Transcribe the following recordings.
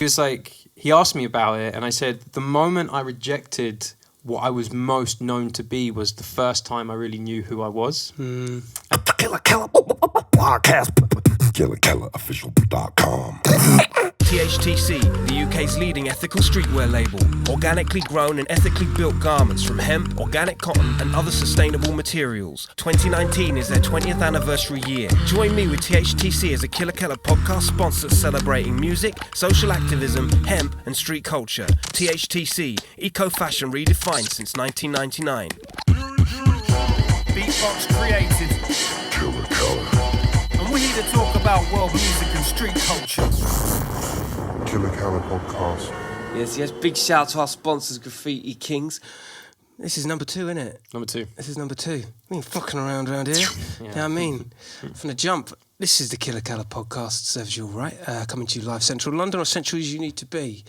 He was like, he asked me about it, and I said, the moment I rejected what I was most known to be was the first time I really knew who I was. KILLA podcast. KILLAofficial.com. THTC, the UK's leading ethical streetwear label. Organically grown and ethically built garments from hemp, organic cotton and other sustainable materials. 2019 is their 20th anniversary year. Join me with THTC as a KELA podcast sponsor celebrating music, social activism, hemp and street culture. THTC, eco-fashion redefined since 1999. Beatbox created. KILLA. And we're here to talk about world music and street culture. KILLA podcast. Yes, big shout to our sponsors, Graffiti Kings. This is number 2, isn't it? Number 2. This is number 2. We ain't fucking around here. Yeah. You know what I mean? From the jump. This is the KELA podcast, serves you all right. Coming to you live Central London, or central as you need to be.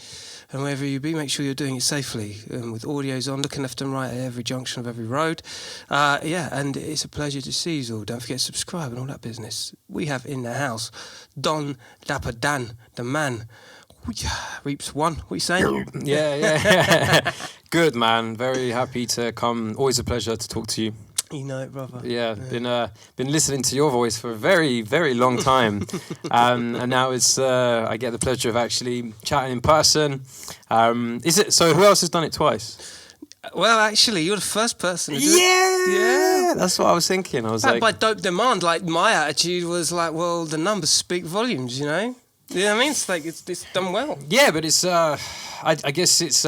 And wherever you be, make sure you're doing it safely. With audios on, looking left and right at every junction of every road. And it's a pleasure to see you all. Don't forget to subscribe and all that business. We have in the house Don Dapper Dan, the man. Reeps One, what are you saying? Yeah. Good, man. Very happy to come. Always a pleasure to talk to you. You know it, brother. Yeah. Been listening to your voice for a very, very long time. And now it's I get the pleasure of actually chatting in person. Is it so? Who else has done it twice? Well, actually, you're the first person to do Yeah, that's what I was thinking. I was like, by dope demand, like my attitude was like, well, the numbers speak volumes, you know? You know what I mean? It's like, it's done well. yeah, but it's, I guess it's,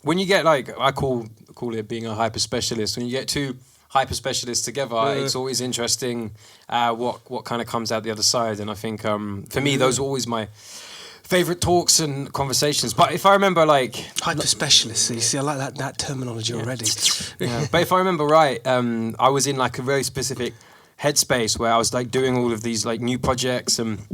when you get like, I call it being a hyper specialist, when you get two hyper specialists together, it's always interesting what kind of comes out the other side. And I think, for me, those are always my favourite talks and conversations. But if I remember, like... Hyper specialist, you see, I like that terminology already. Yeah. But if I remember right, I was in like a very specific headspace where I was like doing all of these like new projects, and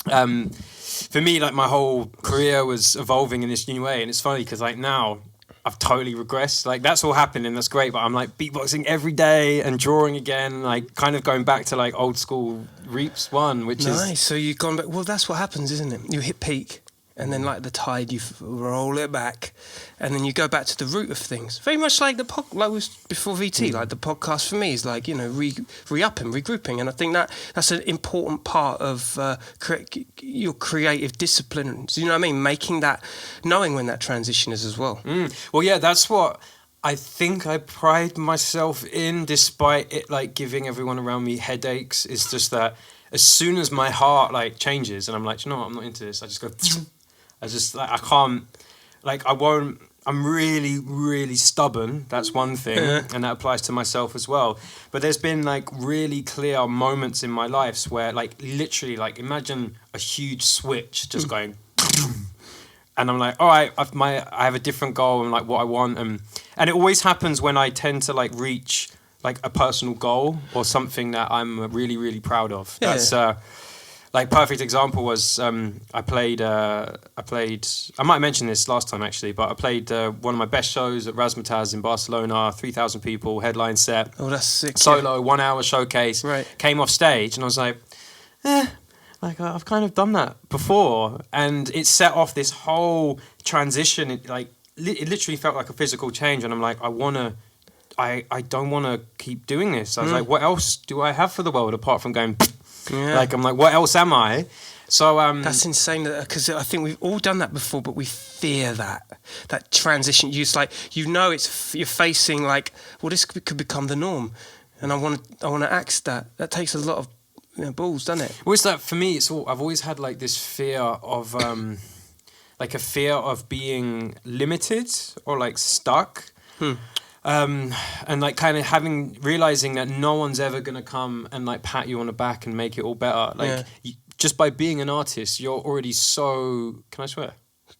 for me, like my whole career was evolving in this new way. And it's funny because like now I've totally regressed. Like that's all happening, that's great, but I'm like beatboxing every day and drawing again, like kind of going back to like old school Reeps One, which is nice. So you've gone back. Well, that's what happens, isn't it? You hit peak, and then like the tide, you roll it back, and then you go back to the root of things. Very much like like was before VT. Like the podcast for me is like, you know, re-upping, regrouping, and I think that's an important part of your creative disciplines. You know what I mean? Making that, knowing when that transition is as well. Well, yeah, that's what I think I pride myself in, despite it like giving everyone around me headaches. It's just that as soon as my heart like changes and I'm like, you know what, I'm not into this, I just go. I just like I can't, like I won't. I'm really, really stubborn. That's one thing, and that applies to myself as well. But there's been like really clear moments in my life where, like, literally, like imagine a huge switch just going, and I'm like, all right, I have a different goal and like what I want, and it always happens when I tend to like reach like a personal goal or something that I'm really, really proud of. Yeah. That's like perfect example was I played I might have mentioned this last time actually, but I played one of my best shows at Razzmatazz in Barcelona, 3,000 people, headline set. Oh, that's sick. Solo, 1 hour showcase. Right. Came off stage and I was like, like I've kind of done that before, and it set off this whole transition. It literally felt like a physical change, and I'm like, I don't want to keep doing this. I was like, what else do I have for the world apart from going? Yeah. Like I'm like, what else am I? So that's insane, because I think we've all done that before, but we fear that transition. You're facing like, well, this could become the norm, and I want to axe that. That takes a lot of balls, doesn't it? Well, it's that for me. I've always had like this fear of like a fear of being limited or like stuck. And like kind of realizing that no one's ever gonna come and like pat you on the back and make it all better. Like just by being an artist, you're already so. Can I swear?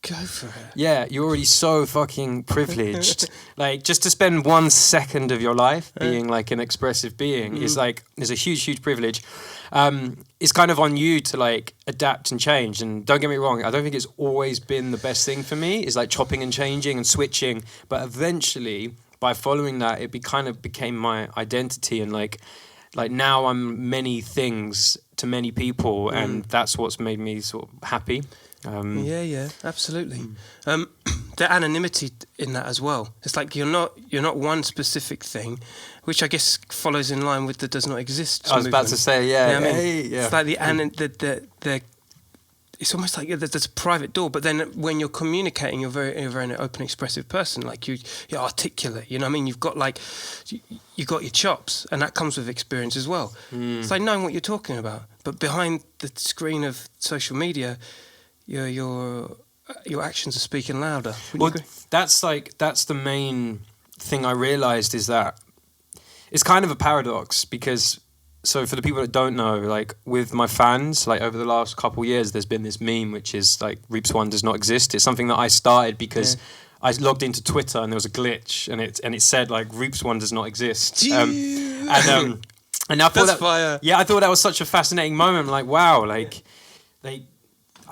Go for it. Yeah, you're already so fucking privileged. Like just to spend 1 second of your life being like an expressive being is a huge, huge privilege. It's kind of on you to like adapt and change. And don't get me wrong, I don't think it's always been the best thing for me. It's like chopping and changing and switching, but eventually, by following that, it kind of became my identity, and like now I'm many things to many people, and that's what's made me sort of happy. Yeah, absolutely. The anonymity in that as well. It's like you're not one specific thing, which I guess follows in line with the does not exist. I was about to say, yeah. You know what I mean? Hey, yeah. It's like the it's almost like there's a private door, but then when you're communicating, you're a very open, expressive person. Like you're articulate. You know what I mean? You've got you got your chops, and that comes with experience as well. It's like knowing what you're talking about. But behind the screen of social media, your actions are speaking louder. Well, that's the main thing I realized is that it's kind of a paradox because. So for the people that don't know, like with my fans, like over the last couple of years, there's been this meme which is like Reeps One does not exist. It's something that I started because I logged into Twitter and there was a glitch and it said like Reeps One does not exist. And I thought That's fire. Yeah, I thought that was such a fascinating moment. I'm like, wow,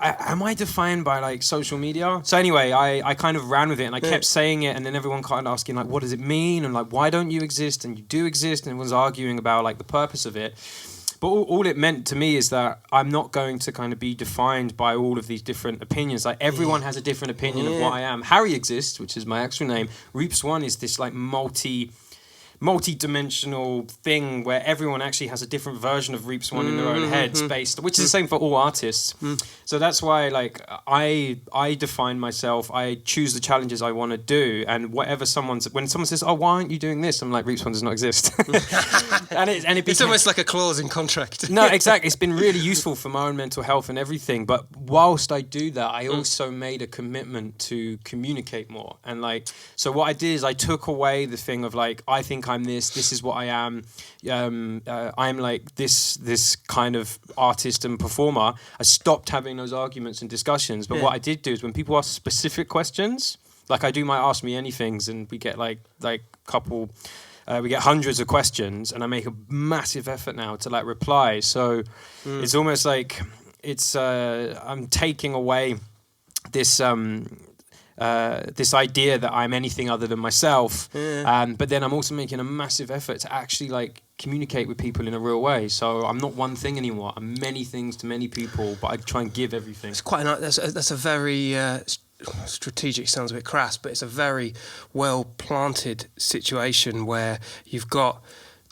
am I defined by like social media? So anyway, I kind of ran with it and I kept saying it, and then everyone kind of asking like, what does it mean? And like, why don't you exist? And you do exist, and everyone's arguing about like the purpose of it. But all it meant to me is that I'm not going to kind of be defined by all of these different opinions. Like everyone has a different opinion of what I am. Harry exists, which is my actual name. Reeps One is this like multi-dimensional thing where everyone actually has a different version of Reeps One in their own heads which is the same for all artists. So that's why like I define myself, I choose the challenges I want to do, and when someone says, oh, why aren't you doing this? I'm like, Reeps One does not exist. It's almost like a clause in contract. No, exactly. It's been really useful for my own mental health and everything. But whilst I do that, I also made a commitment to communicate more. And like, so what I did is I took away the thing of like, I think I'm this is what I am. I'm like this kind of artist and performer. I stopped having those arguments and discussions. But what I did do is when people ask specific questions, like I do my Ask Me Anythings, and we get like couple. We get hundreds of questions, and I make a massive effort now to like reply. So it's almost like I'm taking away this this idea that I'm anything other than myself. But then I'm also making a massive effort to actually like communicate with people in a real way. So I'm not one thing anymore. I'm many things to many people, but I try and give everything. It's quite that's a very strategic, sounds a bit crass, but it's a very well planted situation where you've got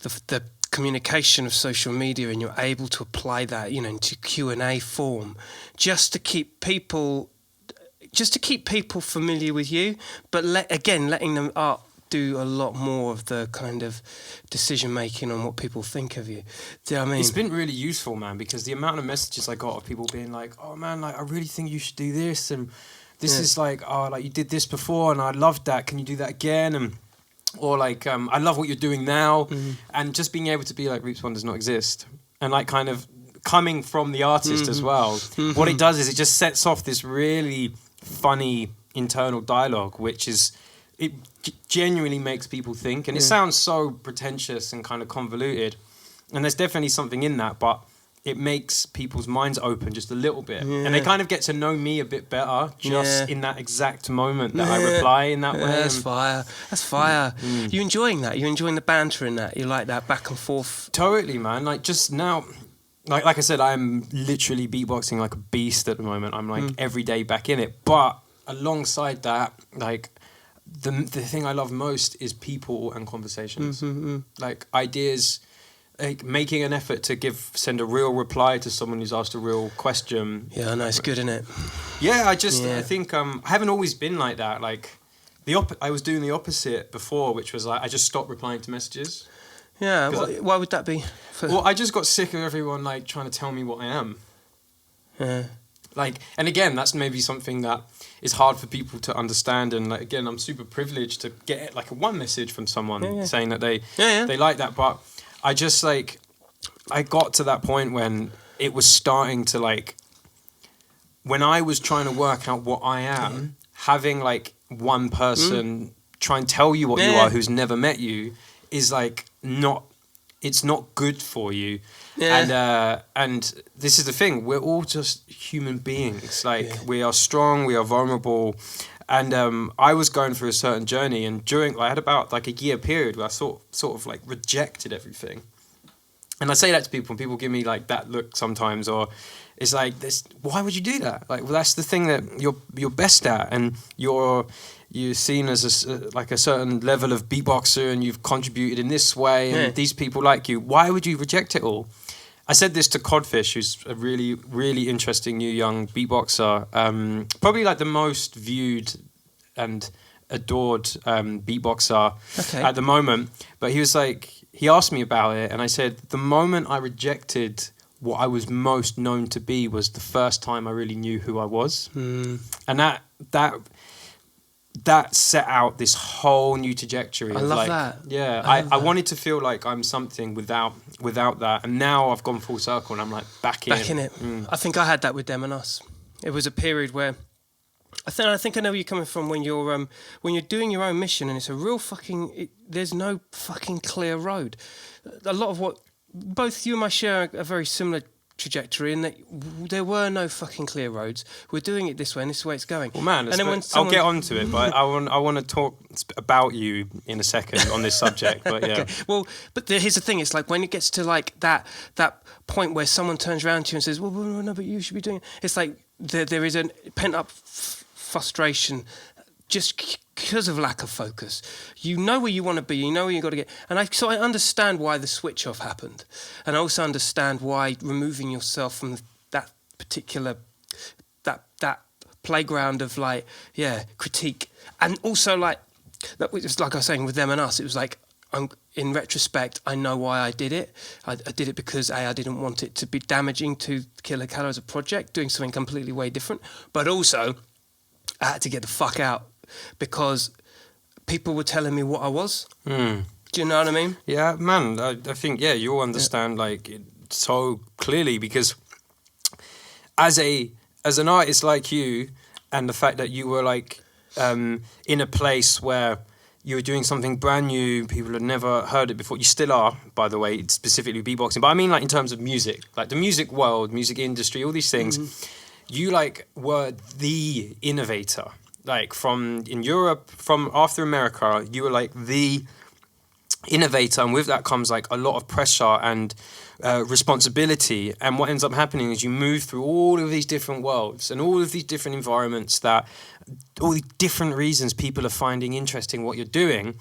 the communication of social media, and you're able to apply that, into Q&A form, just to keep people familiar with you, but letting them do a lot more of the kind of decision making on what people think of you. Do you know what I mean? It's been really useful, man, because the amount of messages I got of people being like, oh man, like I really think you should do this, and this is like, oh, like you did this before and I loved that, can you do that again? Or like, I love what you're doing now. And just being able to be like, Reeps One does not exist. And like kind of coming from the artist as well. What it does is it just sets off this really funny internal dialogue, which is, it genuinely makes people think. And it sounds so pretentious and kind of convoluted. And there's definitely something in that, but it makes people's minds open just a little bit. And they kind of get to know me a bit better just in that exact moment that I reply in that way. That's fire. That's fire. You enjoying that? You enjoying the banter in that? You like that back and forth? Totally, man. Like just now, like I said, I'm literally beatboxing like a beast at the moment. I'm like every day back in it. But alongside that, like the thing I love most is people and conversations. Like ideas, like making an effort to send a real reply to someone who's asked a real question. Yeah, I know, it's good, isn't it? Yeah, I think I haven't always been like that. Like I was doing the opposite before, which was like I just stopped replying to messages. Yeah, why would that be? Well, I just got sick of everyone like trying to tell me what I am. Yeah. Like, and again, that's maybe something that is hard for people to understand. And like, again, I'm super privileged to get like one message from someone saying that they like that. But I just like, I got to that point when it was starting to like, when I was trying to work out what I am, having like one person try and tell you what you are who's never met you is like it's not good for you. And this is the thing, we're all just human beings. Like we are strong, we are vulnerable. And I was going through a certain journey, and I had about like a year period where I sort of like rejected everything. And I say that to people, and people give me like that look sometimes, or it's like this. Why would you do that? Like, well, that's the thing that you're best at, and you're seen as like a certain level of beatboxer, and you've contributed in this way, and these people like you. Why would you reject it all? I said this to Codfish, who's a really, really interesting new young beatboxer, probably like the most viewed and adored beatboxer at the moment. But he was like, he asked me about it, and I said, the moment I rejected what I was most known to be was the first time I really knew who I was. And that set out this whole new trajectory. I love that. Yeah, I wanted to feel like I'm something without that, and now I've gone full circle, and I'm like back in it. I think I had that with Them and Us. It was a period where I think I know where you're coming from when you're doing your own mission, and it's a real fucking. There's no fucking clear road. A lot of what both you and I share a very similar trajectory in that there were no fucking clear roads. We're doing it this way, and this is the way it's going. Well, man, and then when I'll get onto it, but I want to talk about you in a second on this subject. But yeah, okay. Well, but here's the thing: it's like when it gets to like that point where someone turns around to you and says, "Well, no, but you should be doing it." It's like there is a pent up frustration just because of lack of focus. You know where you want to be, you know where you got to get, and so I understand why the switch off happened, and I also understand why removing yourself from that particular that playground of like critique, and also like that was like I was saying with Them and Us. It was like in retrospect, I know why I did it. I did it because I didn't want it to be damaging to KELA as a project, doing something completely way different, but also I had to get the fuck out because people were telling me what I was. Do you know what I mean? Yeah, man. I think you'll understand like it so clearly, because as an artist like you, and the fact that you were like in a place where you were doing something brand new, people had never heard it before. You still are, by the way, specifically beatboxing. But I mean, like in terms of music, like the music world, music industry, all these things. You like were the innovator. Like in Europe, from after America, you were like the innovator, and with that comes like a lot of pressure and responsibility. And what ends up happening is you move through all of these different worlds and all of these different environments, that all the different reasons people are finding interesting what you're doing.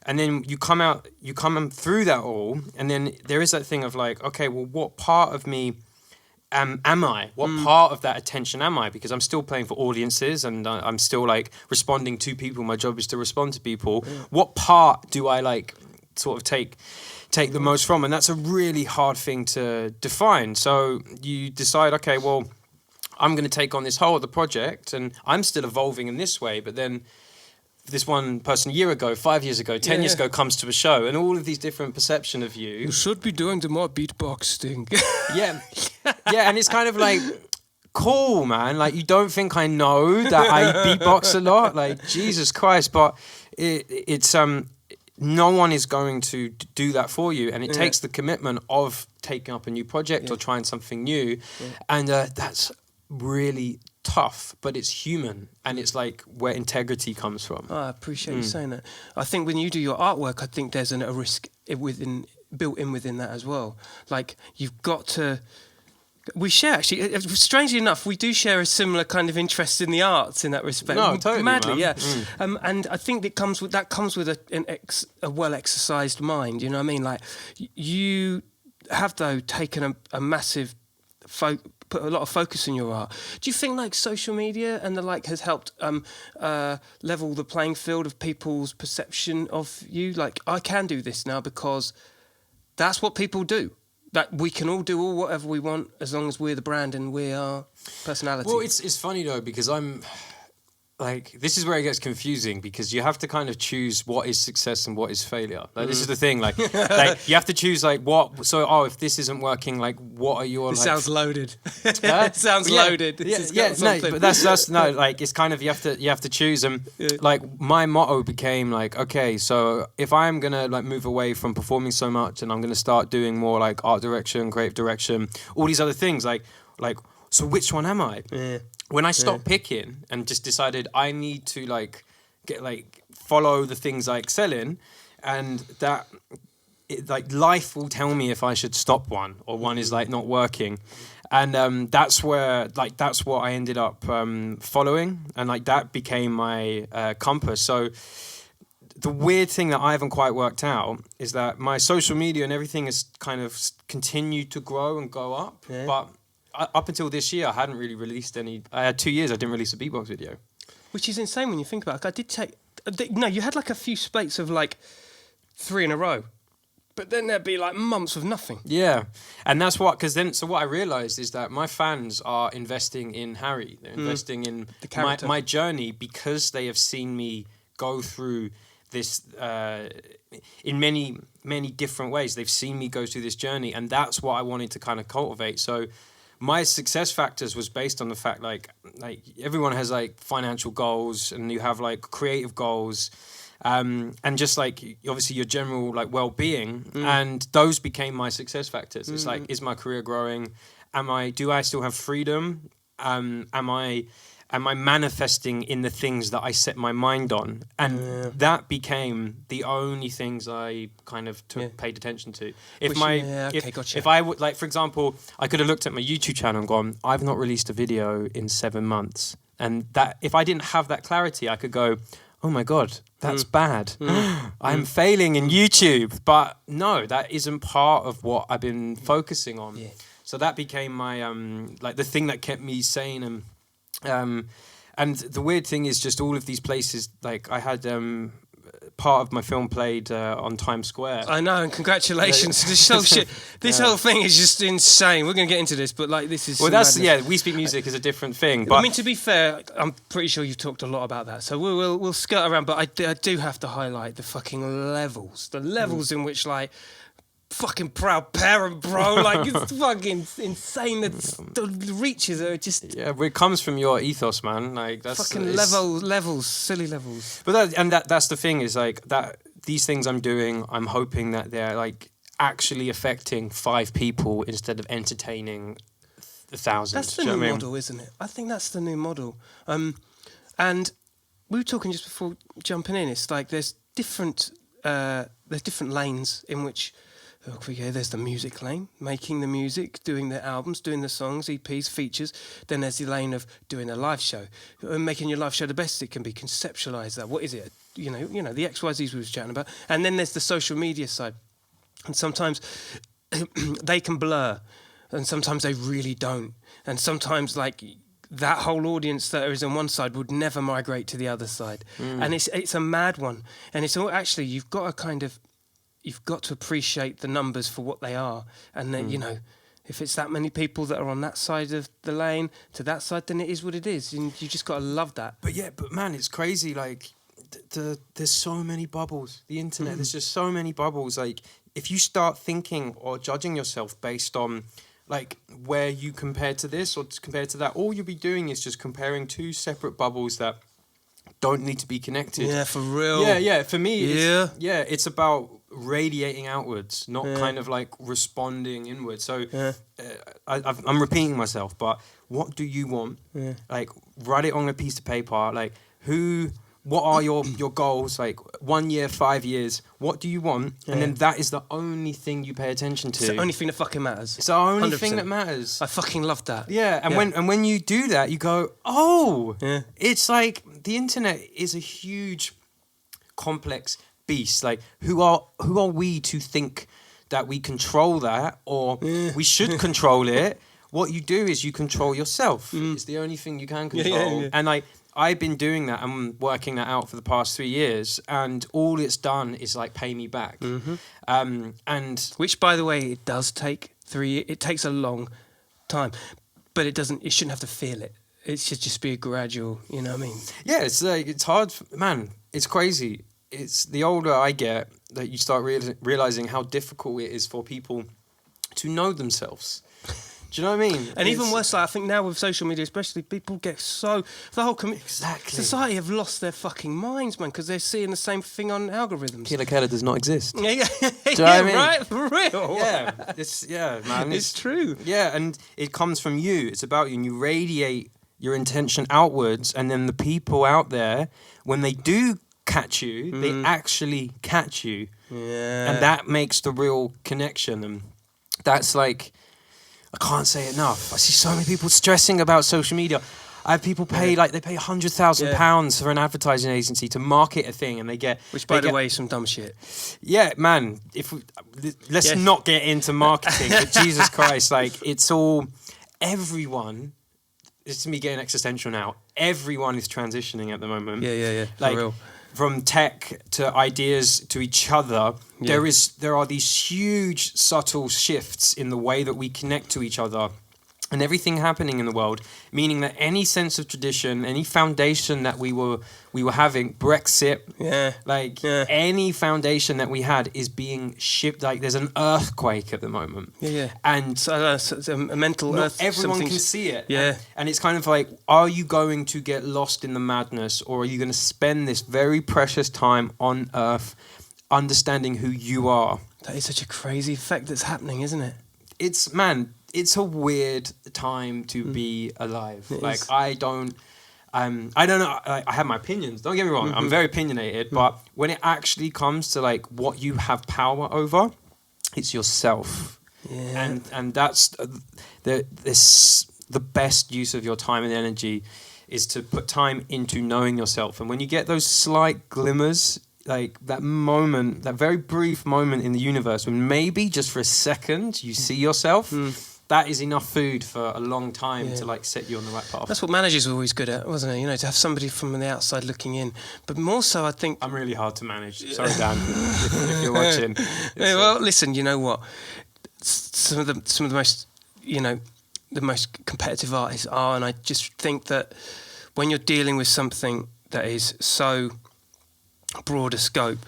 And then you come through that all, and then there is that thing of like, okay, well, what part of me am I? What part of that attention am I? Because I'm still playing for audiences, and I'm still like responding to people. My job is to respond to people. What part do I like sort of take the most from? And that's a really hard thing to define. So you decide, okay, well, I'm going to take on this whole other project, and I'm still evolving in this way, but then this one person a year ago, 5 years ago, 10 years ago comes to a show, and all of these different perception of you. You should be doing the more beatbox thing. Yeah, and it's kind of like, cool, man. Like, you don't think I know that I beatbox a lot? Like, Jesus Christ. But it's no one is going to do that for you, and it takes the commitment of taking up a new project or trying something new, and that's really tough, but it's human, and it's like where integrity comes from. Oh, I appreciate you saying that. I think when you do your artwork, I think there's a risk built in within that as well. Like, you've got to. We share, actually, strangely enough, we do share a similar kind of interest in the arts in that respect. No, totally, madly, man. Yeah. And I think that comes with a well exercised mind. You know what I mean? Like, you have though taken a massive put a lot of focus in your art. Do you think like social media and the like has helped level the playing field of people's perception of you? Like, I can do this now because that's what people do. That we can all do whatever we want as long as we're the brand and we are personality. Well, it's funny though, because I'm like, this is where it gets confusing, because you have to kind of choose what is success and what is failure. Like, this is the thing, like you have to choose like what. So, if this isn't working, like, what are your? This sounds loaded. It sounds loaded. No, but that's no, like, it's kind of you have to choose. And like, my motto became like, okay, so if I'm gonna like move away from performing so much, and I'm gonna start doing more like art direction, creative direction, all these other things, like, so which one am I? Yeah. When I stopped picking and just decided I need to like get like follow the things I excel in, and that like life will tell me if I should stop one or one is like not working. And that's what I ended up following, and like that became my compass. So the weird thing that I haven't quite worked out is that my social media and everything has kind of continued to grow and go up. Yeah. But up until this year, I hadn't really released any. I had 2 years I didn't release a beatbox video. Which is insane when you think about it. I did take... No, you had like a few spates of like 3 in a row. But then there'd be like months of nothing. Yeah. And that's what... Because then... So what I realised is that my fans are investing in Harry. They're investing in the character. My journey, because they have seen me go through this in many different ways. They've seen me go through this journey, and that's what I wanted to kind of cultivate. So my success factors was based on the fact like everyone has like financial goals, and you have like creative goals, and just like obviously your general like well-being, and those became my success factors. It's like, is my career growing? Do I still have freedom? Am I manifesting in the things that I set my mind on? And that became the only things I kind of paid attention to. If I would, like, for example, I could have looked at my YouTube channel and gone, I've not released a video in 7 months. And that if I didn't have that clarity, I could go, oh my God, that's bad. I'm failing in YouTube. But no, that isn't part of what I've been focusing on. Yeah. So that became my, like the thing that kept me sane. And the weird thing is just all of these places, like I had part of my film played on Times Square. I know, and congratulations. This whole shit, this whole thing is just insane. We're going to get into this, but like this is... Well, that's, madness. We Speak Music is a different thing. But I mean, to be fair, I'm pretty sure you've talked a lot about that. So we'll skirt around, but I do have to highlight the fucking levels. The levels in which like... Fucking proud parent, bro. Like, it's fucking insane. The reaches are just... Yeah, but it comes from your ethos, man. Like, that's... Fucking levels, silly levels. But that's the thing, is like, that these things I'm doing, I'm hoping that they're, like, actually affecting 5 people instead of entertaining 1,000. That's the new model, isn't it? I think that's the new model. And we were talking just before jumping in. It's like there's different lanes in which... Okay, there's the music lane, making the music, doing the albums, doing the songs, EPs, features. Then there's the lane of doing a live show, making your live show the best it can be. Conceptualize that. What is it? You know the XYZs we was chatting about. And then there's the social media side, and sometimes they can blur, and sometimes they really don't. And sometimes like that whole audience that is on one side would never migrate to the other side, and it's a mad one. And it's all actually you've got to appreciate the numbers for what they are. And then, if it's that many people that are on that side of the lane to that side, then it is what it is. And you just got to love that. But man, it's crazy. Like, there's so many bubbles. The internet, there's just so many bubbles. Like, if you start thinking or judging yourself based on, like, where you compare to this or compared to that, all you'll be doing is just comparing 2 separate bubbles that don't need to be connected. Yeah, for real. Yeah. For me, it's about radiating outwards, not kind of like responding inwards. So I'm repeating myself, but what do you want? Like, write it on a piece of paper. Like, what are your goals? Like 1 year, 5 years. What do you want? And then that is the only thing you pay attention to. It's the only thing that fucking matters. It's the only 100%. Thing that matters. I fucking love that. Yeah, and when you do that, you go, oh, it's like the internet is a huge, complex beast. Like, who are we to think that we control that, or we should control it? What you do is you control yourself. It's the only thing you can control. And I've been doing that and working that out for the past 3 years, and all it's done is like pay me back. And which, by the way, it does take 3 years. It takes a long time, but it shouldn't have to feel it. It should just be a gradual, you know what I mean? Yeah, it's like, it's hard, man. It's crazy. It's the older I get that you start realizing how difficult it is for people to know themselves. Do you know what I mean? And even worse, like, I think now with social media especially, people get so... The whole society have lost their fucking minds, man, because they're seeing the same thing on algorithms. KELA does not exist. Do you know what I mean? Right? For real? Yeah, man. It's true. Yeah, and it comes from you. It's about you, and you radiate your intention outwards, and then the people out there, when they do catch you. They actually catch you. Yeah. And that makes the real connection. And that's like, I can't say it enough. I see so many people stressing about social media. I have people pay like they pay £100,000 for an advertising agency to market a thing, and they get by the way, is some dumb shit. Yeah, man. Let's not get into marketing, but Jesus Christ, like it's all everyone. It's me getting existential now. Everyone is transitioning at the moment. Yeah. Like for real. from tech to ideas to each other, there are these huge subtle shifts in the way that we connect to each other. And everything happening in the world, meaning that any sense of tradition, any foundation that we were having, Brexit, any foundation that we had is being shipped. Like there's an earthquake at the moment. Yeah. And so it's a mental not earth. everyone can see it. Yeah. And it's kind of like, are you going to get lost in the madness, or are you going to spend this very precious time on Earth, understanding who you are? That is such a crazy effect that's happening, isn't it? It's a weird time to be alive. It like is. I don't know. I have my opinions. Don't get me wrong. I'm very opinionated, but when it actually comes to like what you have power over, it's yourself. Yeah. And that's the best use of your time and energy is to put time into knowing yourself. And when you get those slight glimmers, like that moment, that very brief moment in the universe, when maybe just for a second you see yourself. That is enough food for a long time to like set you on the right path. That's what managers were always good at, wasn't it? You know, to have somebody from the outside looking in. But more so, I think... I'm really hard to manage. Sorry, Dan, if you're watching. Yeah, well, listen, you know what? Some of the most, you know, the most competitive artists are, and I just think that when you're dealing with something that is so broader scope,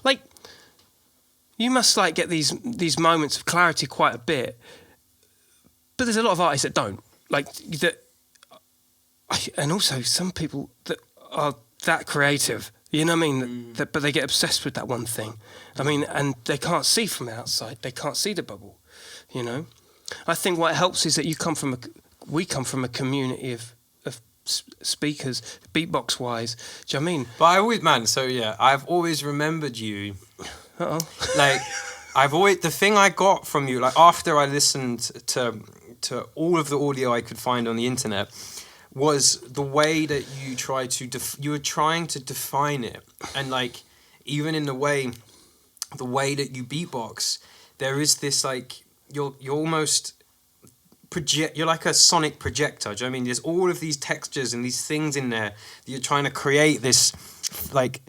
like, you must like get these moments of clarity quite a bit. But there's a lot of artists that don't like that, and also some people that are that creative. You know what I mean? But they get obsessed with that one thing. I mean, and they can't see from the outside. They can't see the bubble. You know, I think what helps is that we come from a community of speakers, beatbox wise. Do you know what I mean? But I've always remembered you. Like, the thing I got from you, like after I listened to all of the audio I could find on the internet, was the way that you tried to you were trying to define it. And like, even in the way that you beatbox, there is this like, you're almost you're like a sonic projector. Do you know what I mean? There's all of these textures and these things in there that you're trying to create this like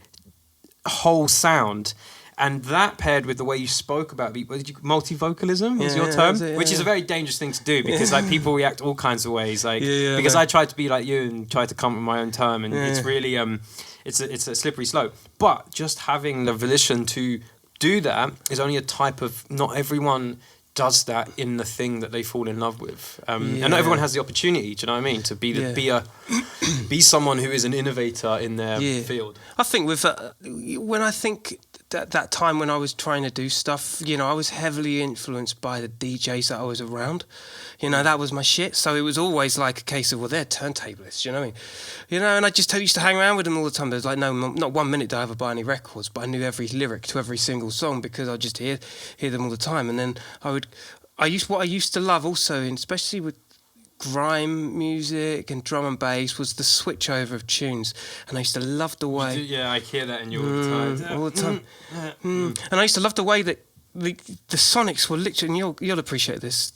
whole sound. And that paired with the way you spoke about multi-vocalism is your term, which is a very dangerous thing to do because like people react all kinds of ways. Like because I tried to be like you and tried to come up with my own term, and it's really it's a slippery slope. But just having the volition to do that is only a type of. Not everyone does that in the thing that they fall in love with, and not everyone has the opportunity. Do you know what I mean? To be someone who is an innovator in their field. I think when I think. That time when I was trying to do stuff, you know, I was heavily influenced by the DJs that I was around. You know, that was my shit. So it was always like a case of, well, they're turntablists, you know what I mean? You know, and I just used to hang around with them all the time. There was like, no, not 1 minute did I ever buy any records, but I knew every lyric to every single song because I just hear them all the time. And then I used to love also, and especially with grime music and drum and bass, was the switch over of tunes, and I used to love the way. I hear that in you all the time. And I used to love the way that the sonics were literally. And you'll appreciate this.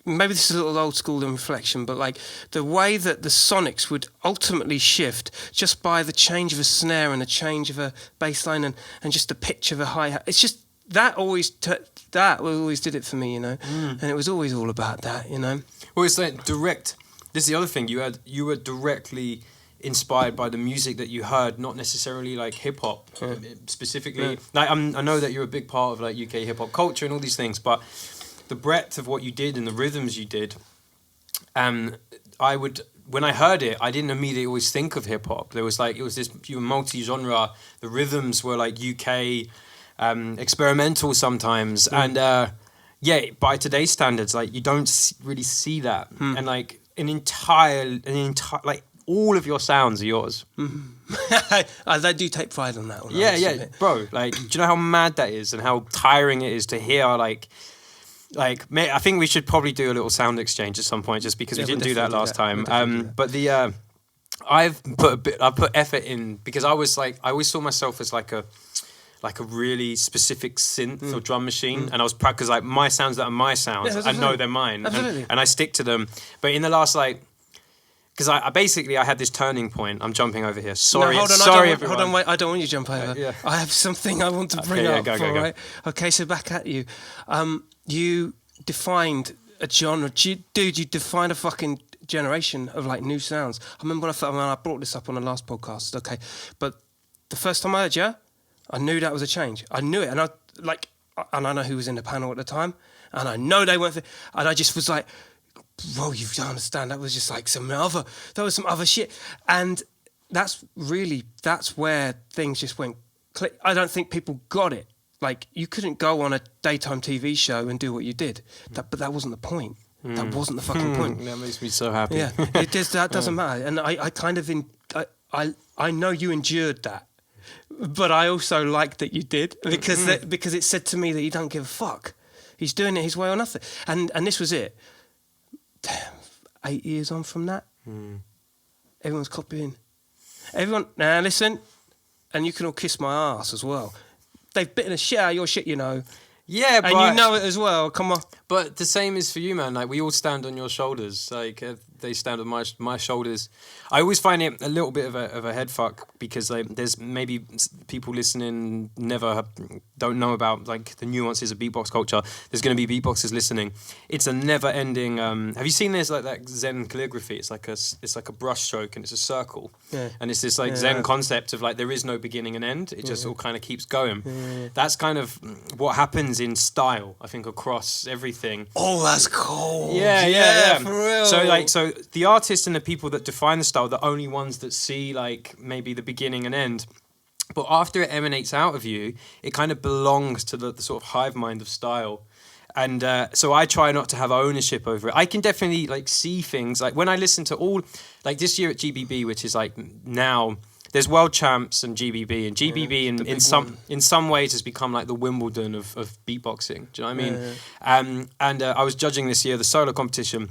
Maybe this is a little old school in reflection, but like the way that the sonics would ultimately shift just by the change of a snare and the change of a bass line and just the pitch of a hi-hat. It's just that always did it for me, you know. And it was always all about that, you know. Well, it's like direct. This is the other thing. You were directly inspired by the music that you heard, not necessarily like hip hop specifically. Like I know that you're a big part of like UK hip hop culture and all these things, but the breadth of what you did and the rhythms you did, when I heard it, I didn't immediately always think of hip hop. It was this you were multi-genre. The rhythms were like UK experimental sometimes, and by today's standards, like you don't really see that, and like an entire like all of your sounds are yours. I do take pride on that one. Yeah, bro. Like, do you know how mad that is and how tiring it is to hear like, I think we should probably do a little sound exchange at some point, just because we didn't do that last time. But I've put effort in, because I always saw myself as like a really specific synth or drum machine, and I was proud because like my sounds that are my sounds, I know they're mine, and I stick to them. But in the last because I basically had this turning point. I'm jumping over here. Sorry, no, everyone. Hold on, wait. I don't want you to jump over. Yeah. I have something I want to bring up. Go. Right? Okay, so back at you. You defined a genre, dude. You defined a fucking generation of like new sounds. I remember when I brought this up on the last podcast. Okay, but the first time I heard you, I knew that was a change. I knew it, and I know who was in the panel at the time, and I know they weren't. And I just was like, bro, you don't understand. That was just like some other shit, and that's where things just went click. I don't think people got it. Like, you couldn't go on a daytime TV show and do what you did, but that wasn't the point. That wasn't the fucking point. That makes me so happy. Yeah, that doesn't matter. And I know you endured that, but I also like that you did, because it said to me that you don't give a fuck. He's doing it his way or nothing. And this was it. Damn, 8 years on from that, everyone's copying. Everyone, now listen, and you can all kiss my ass as well. They've bitten the shit out of your shit, you know. Yeah, but... And you know it as well, come on. But the same is for you, man. Like, we all stand on your shoulders. Like, they stand on my shoulders. I always find it a little bit of a head fuck, because like, there's maybe people listening don't know about like the nuances of beatbox culture. There's going to be beatboxers listening. It's a never-ending. Have you seen this, like that Zen calligraphy? It's like a brush stroke, and it's a circle. Yeah. And it's this like Zen concept of like there is no beginning and end. It just all kind of keeps going. Yeah. That's kind of what happens in style, I think, across everything. Oh, that's cool. Yeah, for real. So the artists and the people that define the style are the only ones that see like maybe the beginning and end. But after it emanates out of you, it kind of belongs to the sort of hive mind of style. And so I try not to have ownership over it. I can definitely like see things, like when I listen to all, like this year at GBB, which is like now, there's World Champs and GBB, and GBB in some ways has become like the Wimbledon of beatboxing. Do you know what I mean? And I was judging this year the solo competition,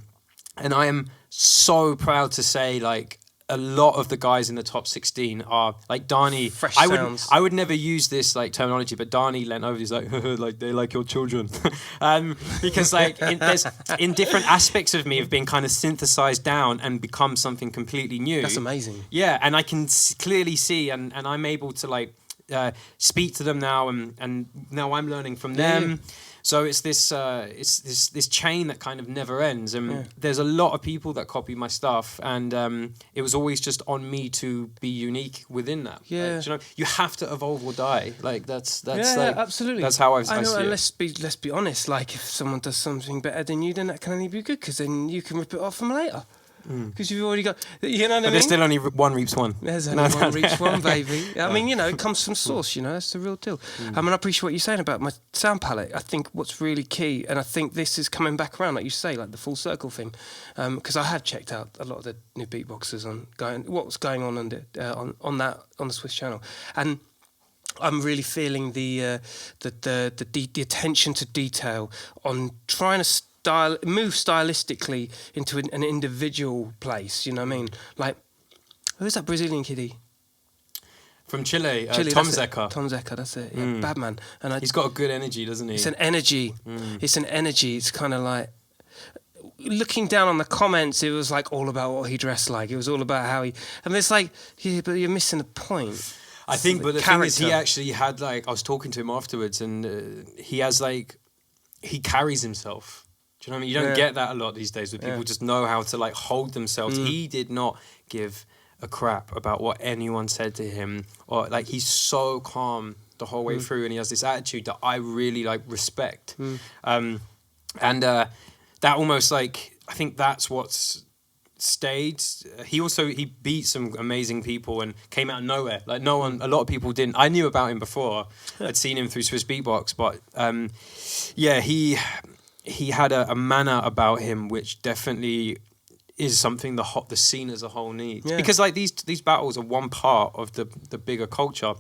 and I am so proud to say like a lot of the guys in the top 16 are like Darnie. Fresh sounds. I would never use this like terminology, but Darnie leant over. He's like, like they like your children, because like in different aspects of me have been kind of synthesized down and become something completely new. That's amazing. Yeah, and I can clearly see, and I'm able to like speak to them now, and now I'm learning from them. Yeah. So it's this chain that kind of never ends, and there's a lot of people that copy my stuff, and it was always just on me to be unique within that. Yeah, like, you know, you have to evolve or die. Like that's like, absolutely. That's how I see and it. Let's be honest. Like, if someone does something better than you, then that can only be good, because then you can rip it off them later. Because you've already got, you know what I mean? There's still only one Reeps One. There's only one Reeps One, baby. I mean, you know, it comes from source, you know, that's the real deal. I mean, I appreciate what you're saying about my sound palette. I think what's really key, and I think this is coming back around, like you say, like the full circle thing, because I have checked out a lot of the new beatboxers on what's going on on the Swiss channel, and I'm really feeling the attention to detail on trying to move stylistically into an individual place, you know what I mean? Like, who's that Brazilian kiddie? From Chile, Tom Zeca. Tom Zeca, that's it. Yeah, bad man. And he's got a good energy, doesn't he? It's an energy. It's an energy. It's kind of like, looking down on the comments, it was like all about what he dressed like. It was all about how he... And it's like, yeah, but you're missing the point. I think, but the thing is, he actually had like... I was talking to him afterwards, and he has like... He carries himself. Do you know what I mean? You don't get that a lot these days, where people just know how to like hold themselves. He did not give a crap about what anyone said to him, or like he's so calm the whole way through, and he has this attitude that I really like respect. And that almost like, I think that's what's stayed. He beat some amazing people and came out of nowhere. Like a lot of people didn't. I knew about him before. I'd seen him through Swiss Beatbox, but he had a manner about him which definitely is something the scene as a whole needs. Yeah. Because like these battles are one part of the bigger culture.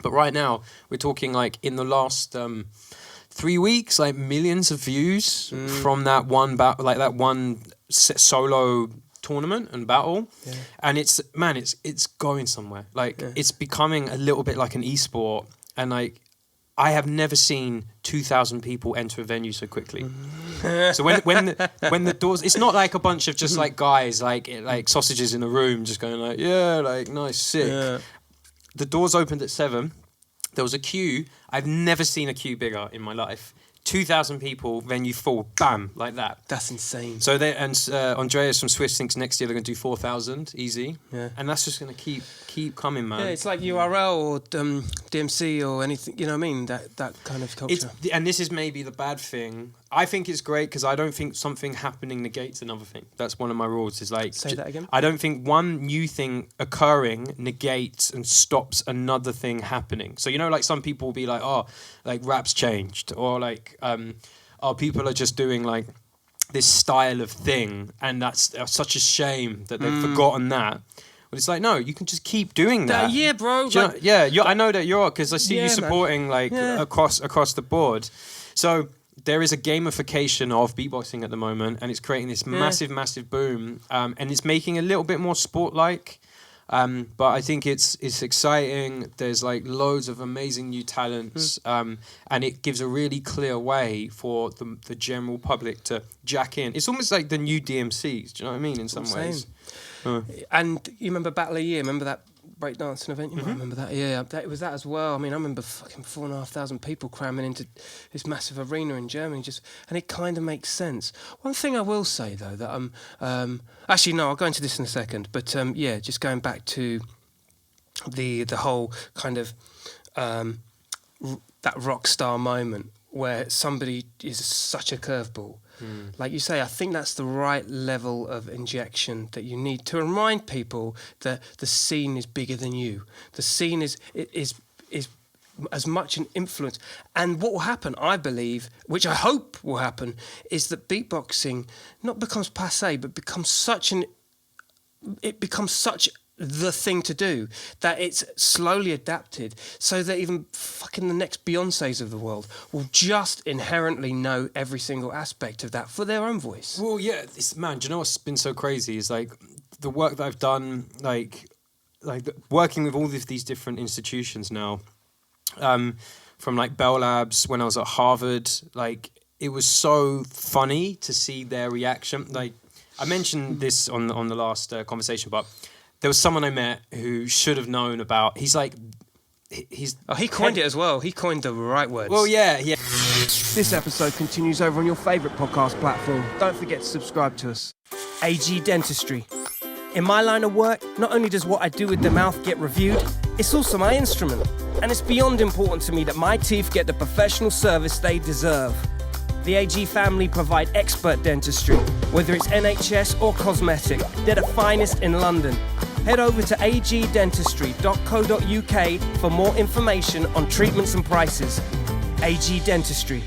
But right now we're talking like in the last 3 weeks, like millions of views from that one battle, like that one solo tournament and battle. Yeah. And it's going somewhere. Like it's becoming a little bit like an esport, and like I have never seen 2,000 people enter a venue so quickly. So when the doors, it's not like a bunch of just like guys like sausages in a room just going like, yeah, like nice, sick. Yeah. The doors opened at 7. There was a queue. I've never seen a queue bigger in my life. 2,000 people, venue full, bam, like that. That's insane. So Andreas from Swift thinks next year they're going to do 4,000 easy. Yeah. And that's just going to keep coming, man. Yeah, it's like URL or DMC or anything, you know what I mean? That kind of culture. And this is maybe the bad thing. I think it's great because I don't think something happening negates another thing. That's one of my rules. Is like, say that again? I don't think one new thing occurring negates and stops another thing happening. So, you know, like some people will be like, oh, like rap's changed, or like, oh, people are just doing like this style of thing, and that's such a shame that they've forgotten that. But it's like, no, you can just keep doing that. Yeah, bro. I know that you're, because I see you supporting across the board. So there is a gamification of beatboxing at the moment, and it's creating this massive boom, and it's making a little bit more sport-like. But I think it's exciting. There's like loads of amazing new talents, and it gives a really clear way for the general public to jack in. It's almost like the new DMCs. Do you know what I mean? In some ways. And you remember Battle of the Year? Remember that breakdancing event? You might remember that. Yeah, it was that as well. I mean, I remember fucking 4,500 people cramming into this massive arena in Germany, and it kind of makes sense. One thing I will say though, that actually no, I'll go into this in a second. But just going back to the whole kind of that rock star moment where somebody is such a curveball. Like you say, I think that's the right level of injection that you need to remind people that the scene is bigger than you. The scene is as much an influence. And what will happen, I believe, which I hope will happen, is that beatboxing not becomes passé, but becomes such the thing to do, that it's slowly adapted so that even fucking the next Beyoncés of the world will just inherently know every single aspect of that for their own voice. Well, yeah, man, do you know what's been so crazy is like the work that I've done, like working with all of these different institutions now, from like Bell Labs when I was at Harvard, like it was so funny to see their reaction. Like I mentioned this on the last conversation, but there was someone I met who should have known about. He coined it as well. He coined the right words. Well, yeah. This episode continues over on your favourite podcast platform. Don't forget to subscribe to us. AG Dentistry. In my line of work, not only does what I do with the mouth get reviewed, it's also my instrument. And it's beyond important to me that my teeth get the professional service they deserve. The AG family provide expert dentistry, whether it's NHS or cosmetic. They're the finest in London. Head over to agdentistry.co.uk for more information on treatments and prices. AG Dentistry.